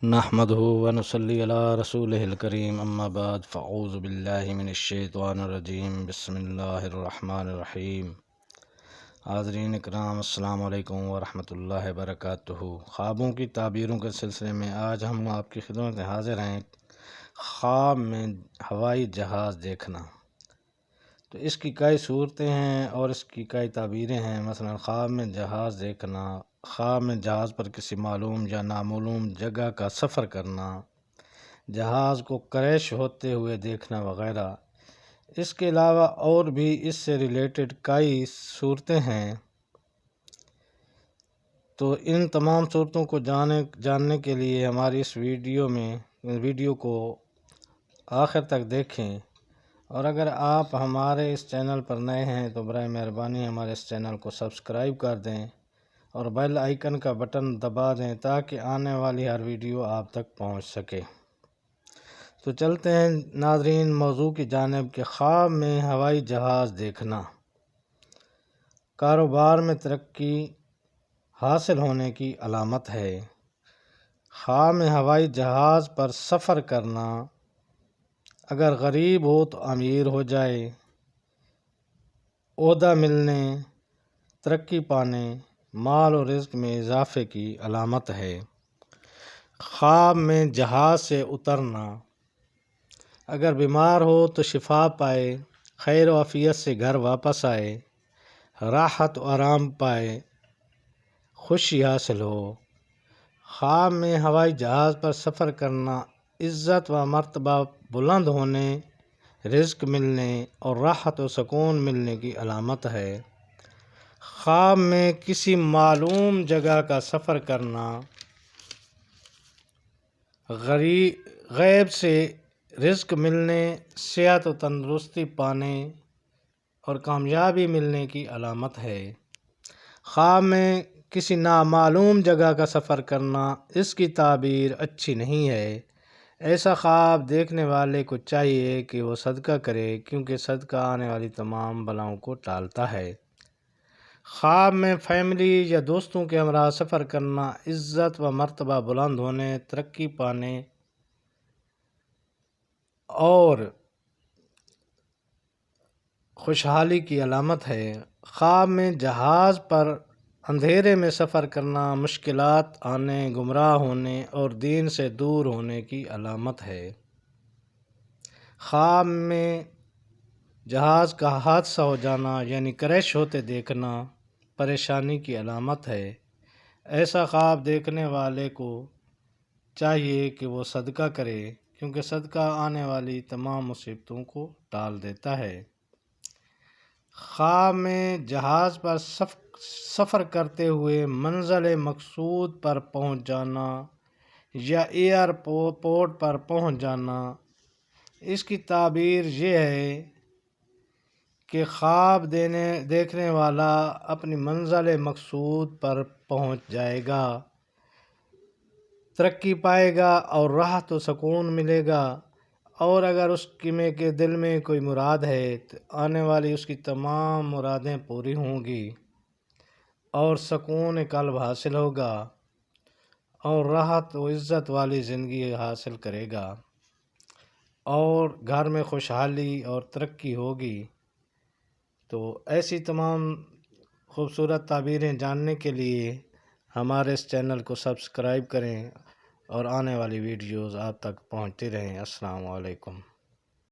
نحمده ونصلي على رسوله الكريم اما بعد فاعوذ باللہ من الشیطان الرجیم بسم اللہ الرحمن الرحیم۔ حاضرین اکرام السلام علیکم ورحمۃ اللہ وبرکاتہ۔ خوابوں کی تعبیروں کے سلسلے میں آج ہم آپ کی خدمت میں حاضر ہیں۔ خواب میں ہوائی جہاز دیکھنا، تو اس کی کئی صورتیں ہیں اور اس کی کئی تعبیریں ہیں۔ مثلا خواب میں جہاز دیکھنا، خواب میں جہاز پر کسی معلوم یا نامعلوم جگہ کا سفر کرنا، جہاز کو کریش ہوتے ہوئے دیکھنا وغیرہ۔ اس کے علاوہ اور بھی اس سے ریلیٹڈ کئی صورتیں ہیں، تو ان تمام صورتوں کو جاننے کے لیے ہماری اس ویڈیو کو آخر تک دیکھیں، اور اگر آپ ہمارے اس چینل پر نئے ہیں تو برائے مہربانی ہمارے اس چینل کو سبسکرائب کر دیں اور بیل آئیکن کا بٹن دبا دیں تاکہ آنے والی ہر ویڈیو آپ تک پہنچ سکے۔ تو چلتے ہیں ناظرین موضوع کی جانب کہ خواب میں ہوائی جہاز دیکھنا کاروبار میں ترقی حاصل ہونے کی علامت ہے۔ خواب میں ہوائی جہاز پر سفر کرنا، اگر غریب ہو تو امیر ہو جائے، عہدہ ملنے، ترقی پانے، مال و رزق میں اضافے کی علامت ہے۔ خواب میں جہاز سے اترنا، اگر بیمار ہو تو شفا پائے، خیر و عافیت سے گھر واپس آئے، راحت و آرام پائے، خوشی حاصل ہو۔ خواب میں ہوائی جہاز پر سفر کرنا عزت و مرتبہ بلند ہونے، رزق ملنے اور راحت و سکون ملنے کی علامت ہے۔ خواب میں کسی معلوم جگہ کا سفر کرنا، غیب سے رزق ملنے، صحت و تندرستی پانے اور کامیابی ملنے کی علامت ہے۔ خواب میں کسی نامعلوم جگہ کا سفر کرنا، اس کی تعبیر اچھی نہیں ہے۔ ایسا خواب دیکھنے والے کو چاہیے کہ وہ صدقہ کرے، کیونکہ صدقہ آنے والی تمام بلاؤں کو ٹالتا ہے۔ خواب میں فیملی یا دوستوں کے ہمراہ سفر کرنا عزت و مرتبہ بلند ہونے، ترقی پانے اور خوشحالی کی علامت ہے۔ خواب میں جہاز پر اندھیرے میں سفر کرنا مشکلات آنے، گمراہ ہونے اور دین سے دور ہونے کی علامت ہے۔ خواب میں جہاز کا حادثہ ہو جانا یعنی کریش ہوتے دیکھنا پریشانی کی علامت ہے۔ ایسا خواب دیکھنے والے کو چاہیے کہ وہ صدقہ کرے، کیونکہ صدقہ آنے والی تمام مصیبتوں کو ٹال دیتا ہے۔ خواب میں جہاز پر سفر کرتے ہوئے منزل مقصود پر پہنچ جانا یا ایئرپورٹ پر پہنچ جانا، اس کی تعبیر یہ ہے کہ خواب دیکھنے والا اپنی منزل مقصود پر پہنچ جائے گا، ترقی پائے گا اور راحت و سکون ملے گا، اور اگر اس کے دل میں کوئی مراد ہے تو آنے والی اس کی تمام مرادیں پوری ہوں گی اور سکون قلب حاصل ہوگا اور راحت و عزت والی زندگی حاصل کرے گا اور گھر میں خوشحالی اور ترقی ہوگی۔ تو ایسی تمام خوبصورت تعبیریں جاننے کے لیے ہمارے اس چینل کو سبسکرائب کریں اور آنے والی ویڈیوز آپ تک پہنچتی رہیں۔ السلام علیکم۔